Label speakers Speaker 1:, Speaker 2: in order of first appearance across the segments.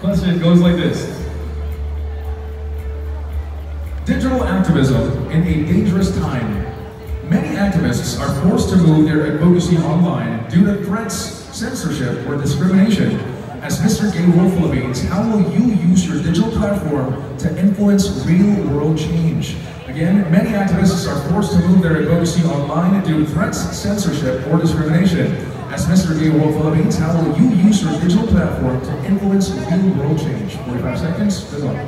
Speaker 1: Question goes like this. Digital activism in a dangerous time. Many activists are forced to move their advocacy online due to threats, censorship, or discrimination. As Mr. Gay World Philippines, how will you use your digital platform to influence real-world change? Again, many activists are forced to move their advocacy online due to threats, censorship, or discrimination. As Mr. Gay World Philippines, how will you use your digital platform to influence real-world change? 45 seconds, good luck.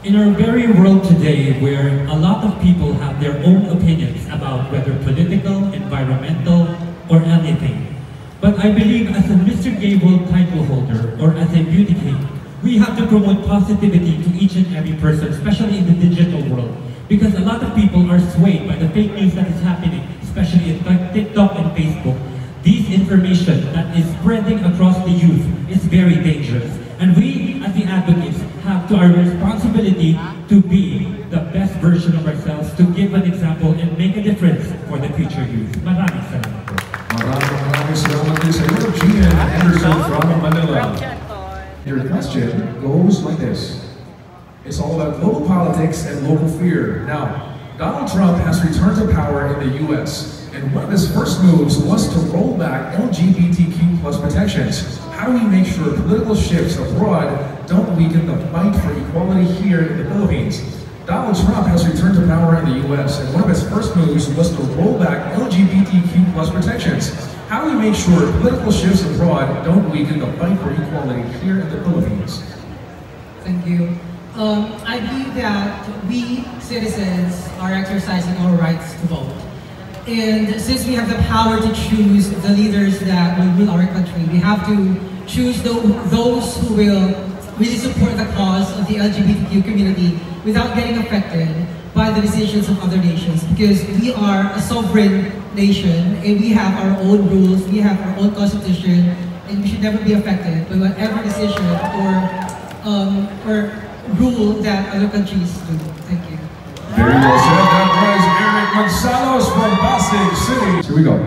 Speaker 2: In our very world today, where a lot of people have their own opinions about whether political, environmental, or anything, but I believe as a Mr. Gay World title holder or as a beauty king, we have to promote positivity to each and every person, especially in the digital world, because a lot of people are swayed by the fake news that is happening, especially in TikTok and Facebook. This information that is spreading across the youth is very dangerous, and we as the advocates have to our responsibility to be the best version of ourselves, to give an example and make a difference for the future youth. Maraming salamat po.
Speaker 1: Maraming salamat din sa iyo, Gian Anderson from Manila. Your question goes like this. It's all about global politics and local fear. Now, Donald Trump has returned to power in the U.S., and one of his first moves was to roll back LGBTQ+ protections. How do we make sure political shifts abroad don't weaken the fight for equality here in the Philippines? Donald Trump has returned to power in the U.S., and one of his first moves was to roll back LGBTQ+ protections. How do we make sure political shifts abroad don't weaken the fight for equality here in the Philippines?
Speaker 3: Thank you. I believe that we citizens are exercising our rights to vote. And since we have the power to choose the leaders that will rule our country, we have to choose those who will really support the cause of the LGBTQ community without getting affected by the decisions of other nations, because we are a sovereign nation and we have our own rules, we have our own constitution, and we should never be affected by whatever decision or rule that other countries do. Thank you.
Speaker 1: Very well said. That was Eric Manzanos from Pasig City. Here we go.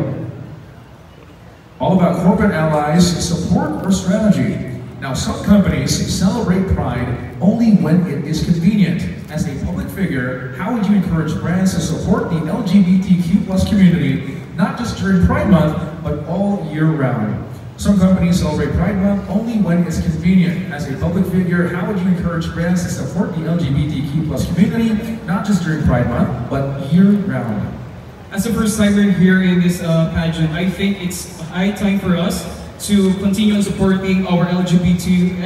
Speaker 1: All about corporate allies, support or strategy. Now, some companies celebrate Pride only when it is convenient. As a public figure, how would you encourage brands to support the LGBTQ+ community, not just during Pride Month, but all year round? Some companies celebrate Pride Month only when it's convenient. As a public figure, how would you encourage brands to support the LGBTQ+ community, not just during Pride Month, but year round?
Speaker 4: As a first timer here in this pageant, I think it's high time for us to continue on supporting our LGBTQ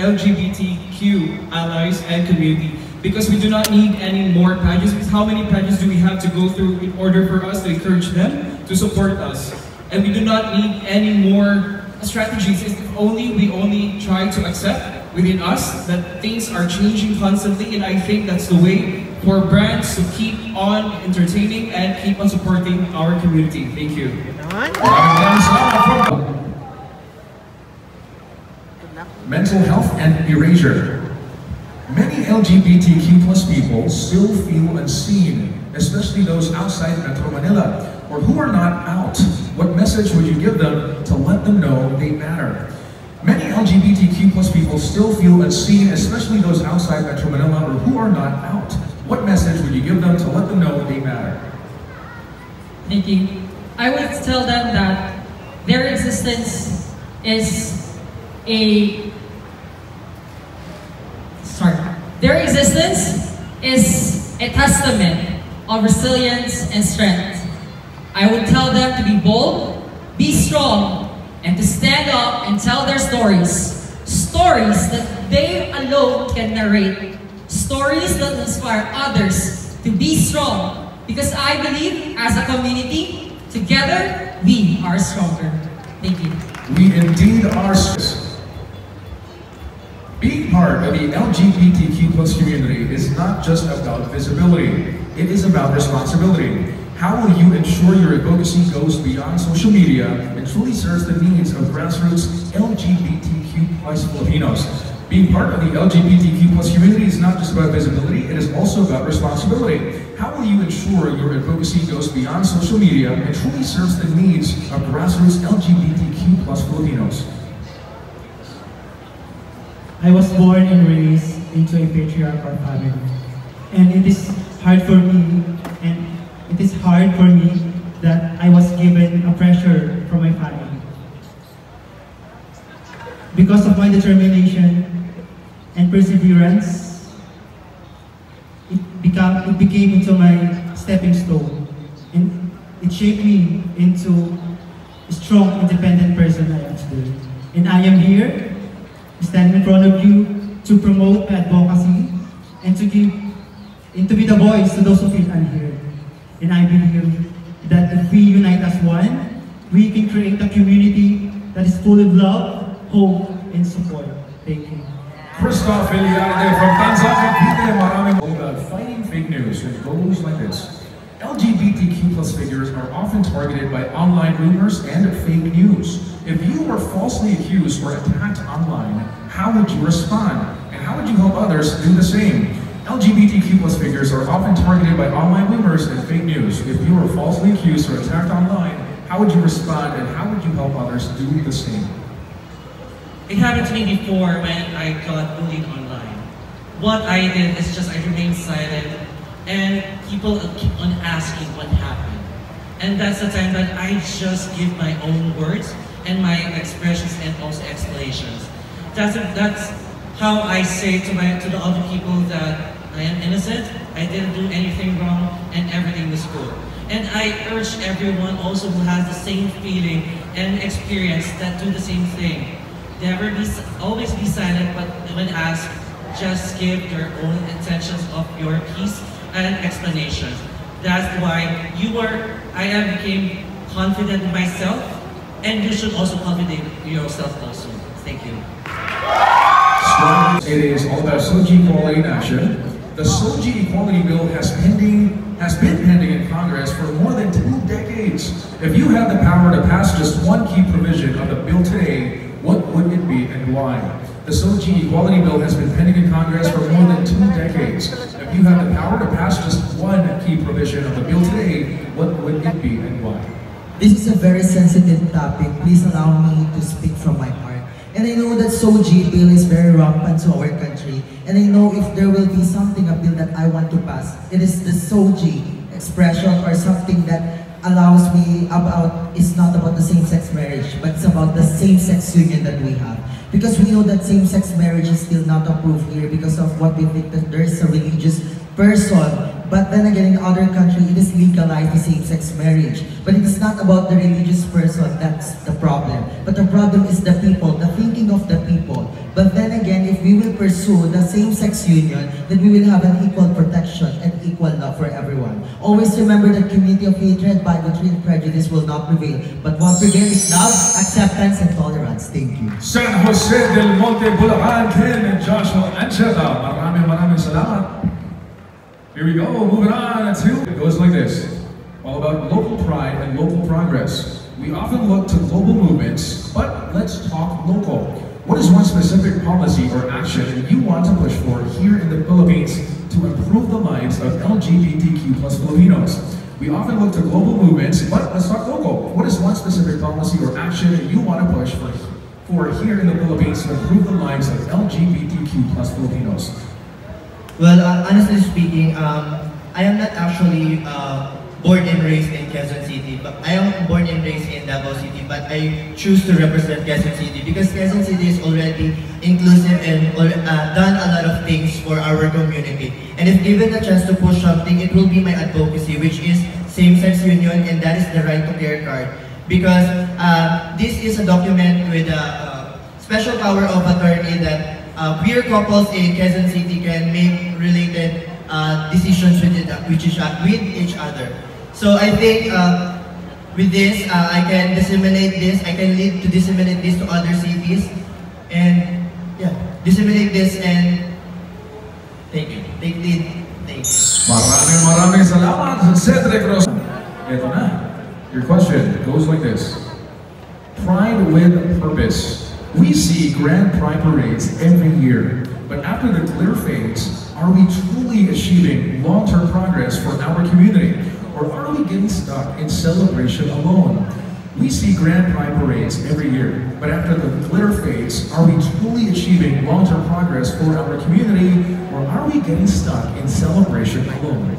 Speaker 4: allies and community, because we do not need any more pageants. Because how many pageants do we have to go through in order for us to encourage them to support us? And we do not need any more strategies. If we only try to accept within us that things are changing constantly, and I think that's the way for brands to keep on entertaining and keep on supporting our community. Thank you.
Speaker 1: Mental health and erasure. Many LGBTQ+ people still feel unseen, especially those outside Metro Manila, or who are not out. What message would you give them to let them know they matter? Many LGBTQ+ people still feel unseen, especially those outside Metro Manila, or who are not out. What message would you give them to let them know they matter?
Speaker 5: Thank you. I would tell them that their existence is a testament of resilience and strength. I would tell them to be bold, be strong, and to stand up and tell their stories. Stories that they alone can narrate. Stories that inspire others to be strong. Because I believe, as a community, together, we are stronger. Thank you.
Speaker 1: We indeed are. Being part of the LGBTQ+ community is not just about visibility. It is about responsibility. How will you ensure your advocacy goes beyond social media and truly serves the needs of grassroots LGBTQ+ Filipinos? Being part of the LGBTQ+ community is not just about visibility, it is also about responsibility. How will you ensure your advocacy goes beyond social media and truly serves the needs of grassroots LGBTQ+ Filipinos?
Speaker 6: I was born and raised into a patriarchal family. And it is hard for me, that I was given a pressure from my family. Because of my determination and perseverance, it became into my stepping stone. And it shaped me into a strong, independent person I am today. And I am here, standing in front of you to promote advocacy and to be the voice to those who feel unheard. And I believe that if we unite as one, we can create a community that is full of love, hope, and support. Thank you.
Speaker 1: Christoph Iliade from Tanzania. Maraming about fighting fake news. It goes like this. LGBTQ+ figures are often targeted by online rumors and fake news. If you were falsely accused or attacked online, how would you respond? And how would you help others do the same? LGBTQ+ figures are often targeted by online rumors and fake news. If you were falsely accused or attacked online, how would you respond and how would you help others do the same?
Speaker 7: It happened to me before when I got bullied online. What I did is just I remained silent and people keep on asking what happened. And that's the time that I just give my own words and my expressions and also explanations. That's how I say to the other people that I am innocent, I didn't do anything wrong, and everything was good. And I urge everyone also who has the same feeling and experience that do the same thing. Always be silent, but when asked, just give your own intentions of your piece and explanations. That's why I became confident in myself, and you should also confident in yourself also. Thank you.
Speaker 1: It is all about SOGI equality in action. The SOGI Equality Bill has been pending in Congress for more than 2 decades. If you had the power to pass just one key provision of the bill today, what would it be and why? The SOGI Equality Bill has been pending in Congress for more than 2 decades. If you had the power to pass just one key provision of the bill today, what would it be and why?
Speaker 8: This is a very sensitive topic. Please allow me to speak from my heart. And I know that SOGI bill is very rampant to our country. And I know if there will be something, a bill that I want to pass, it is the SOGI expression or something that allows me about, it's not about the same-sex marriage, but it's about the same-sex union that we have. Because we know that same-sex marriage is still not approved here because of what we think that there's a religious person. But then again, in other countries, it is legalized, the same-sex marriage. But it is not about the religious person, that's the problem. But the problem is the people, the thinking of the people. But then again, if we will pursue the same-sex union, then we will have an equal protection and equal love for everyone. Always remember that community of hatred, bigotry, and prejudice will not prevail. But what prevails is love, acceptance, and tolerance. Thank you.
Speaker 1: San Jose del Monte, Bulacan, Ken and Joshua Ancheta. Maraming salamat. Here we go, moving on to, it goes like this. All about local pride and local progress. We often look to global movements, but let's talk local. What is one specific policy or action you want to push for here in the Philippines to improve the lives of LGBTQ+ Filipinos? We often look to global movements, but let's talk local. What is one specific policy or action you want to push for here in the Philippines to improve the lives of LGBTQ+ Filipinos?
Speaker 9: Well, honestly speaking, I am not actually born and raised in Quezon City, but I am born and raised in Davao City, but I choose to represent Quezon City because Quezon City is already inclusive and done a lot of things for our community. And if given the chance to push something, it will be my advocacy, which is same-sex union, and that is the right to care card. Because this is a document with a special power of attorney that queer couples in Quezon City can make related decisions with each other. So I think with this, I can disseminate this. I can lead to disseminate this to other cities, and yeah, disseminate this and thank you. Take lead. Thanks.
Speaker 1: Maraming salamat, Cedric Rosa. Ito na. Your question goes like this. Pride with purpose. We see grand pride parades every year, but after the glitter fades, are we truly achieving long-term progress for our community? Or are we getting stuck in celebration alone? We see grand pride parades every year, but after the glitter fades, are we truly achieving long-term progress for our community, or are we getting stuck in celebration alone?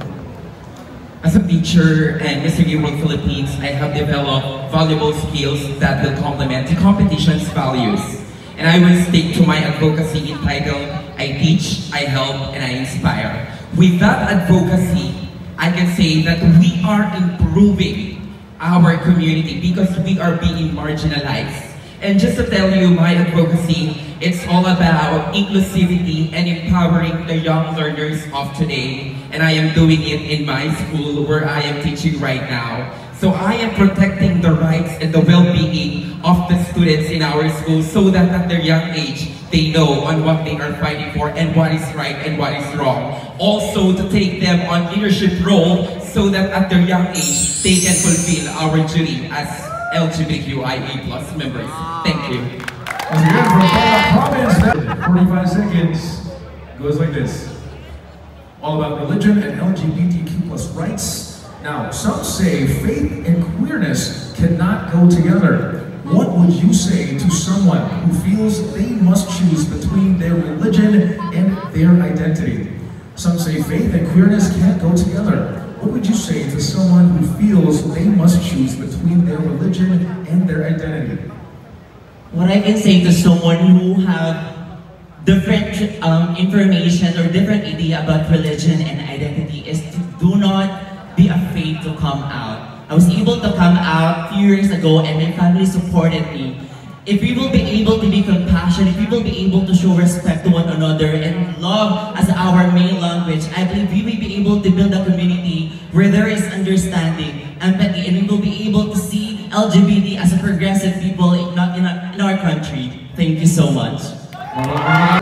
Speaker 10: As a teacher and Mr. Gay World Philippines, I have developed valuable skills that will complement the competition's values. And I will stick to my advocacy entitled, I teach, I help, and I inspire. With that advocacy, I can say that we are improving our community because we are being marginalized. And just to tell you, my advocacy, it's all about inclusivity and empowering the young learners of today. And I am doing it in my school where I am teaching right now. So I am protecting the rights and the well-being of the students in our school so that at their young age, they know on what they are fighting for and what is right and what is wrong. Also to take them on leadership role so that at their young age, they can fulfill our duty as LGBTQIA+ members. Thank you.
Speaker 1: Once again, from Province, 45 seconds goes like this. All about religion and LGBTQ+ rights. Now, some say faith and queerness cannot go together. What would you say to someone who feels they must choose between their religion and their identity? Some say faith and queerness can't go together. What would you say to someone who feels they must choose between their religion and their identity?
Speaker 11: What I can say to someone who have different information or different idea about religion and identity is to do not be afraid to come out. I was able to come out a few years ago and my family supported me. If we will be able to be compassionate, if we will be able to show respect to one another and love as our main language, I believe we will be able to build a community where there is understanding, empathy, and we will be able to see LGBT as a progressive people in our country. Thank you so much.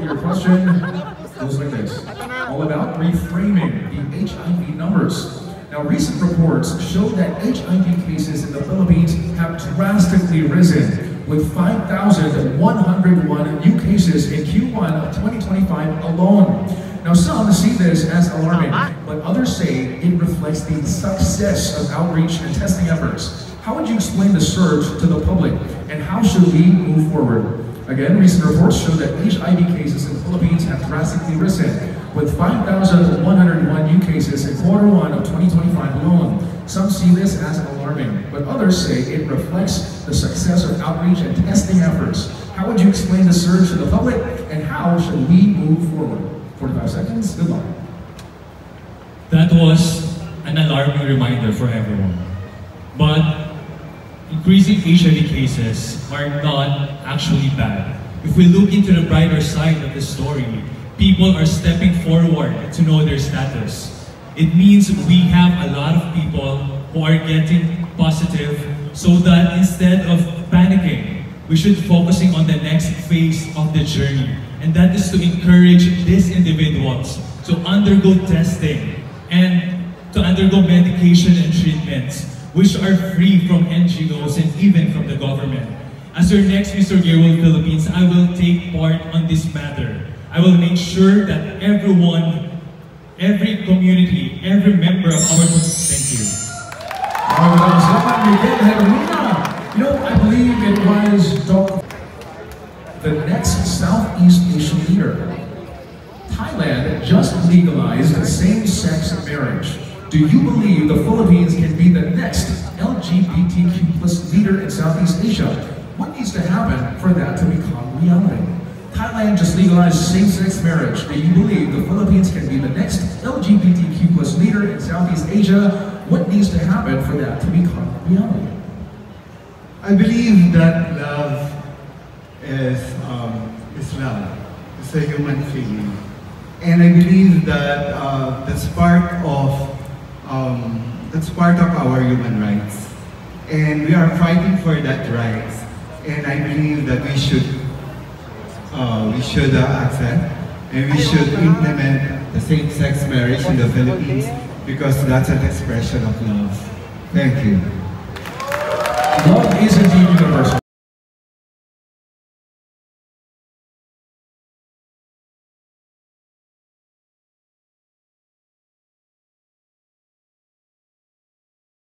Speaker 1: Your question goes like this. All about reframing the HIV numbers. Now, recent reports show that HIV cases in the Philippines have drastically risen, with 5,101 new cases in Q1 of 2025 alone. Now, some see this as alarming, but others say it reflects the success of outreach and testing efforts. How would you explain the surge to the public, and how should we move forward? Again, recent reports show that HIV cases in the Philippines have drastically risen, with 5,101 new cases in Q1 of 2025 alone. Some see this as alarming, but others say it reflects the success of outreach and testing efforts. How would you explain the surge to the public, and how should we move forward? 45 seconds, good luck.
Speaker 2: That was an alarming reminder for everyone. But increasing HIV cases are not actually bad. If we look into the brighter side of the story, people are stepping forward to know their status. It means we have a lot of people who are getting positive, so that instead of panicking, we should be focusing on the next phase of the journey. And that is to encourage these individuals to undergo testing and to undergo medication and treatments, which are free from NGOs and even from the government. As your next Mr. Gay World Philippines, I will take part on this matter. I will make sure that everyone, every community, every member of our community, thank you.
Speaker 1: You know, I believe it was the next Southeast Asian leader. Thailand just legalized same-sex marriage. Do you believe the Philippines can be the next LGBTQ+ leader in Southeast Asia? What needs to happen for that to become reality? Thailand just legalized same-sex marriage. Do you believe the Philippines can be the next LGBTQ+ leader in Southeast Asia? What needs to happen for that to become reality?
Speaker 12: I believe that love is love. It's a human feeling. And I believe that that's part of our human rights. And we are fighting for that rights. And I believe that we should accept and we should implement the same-sex marriage in the Philippines, because that's an expression of love. Thank you.
Speaker 1: Love is indeed universal.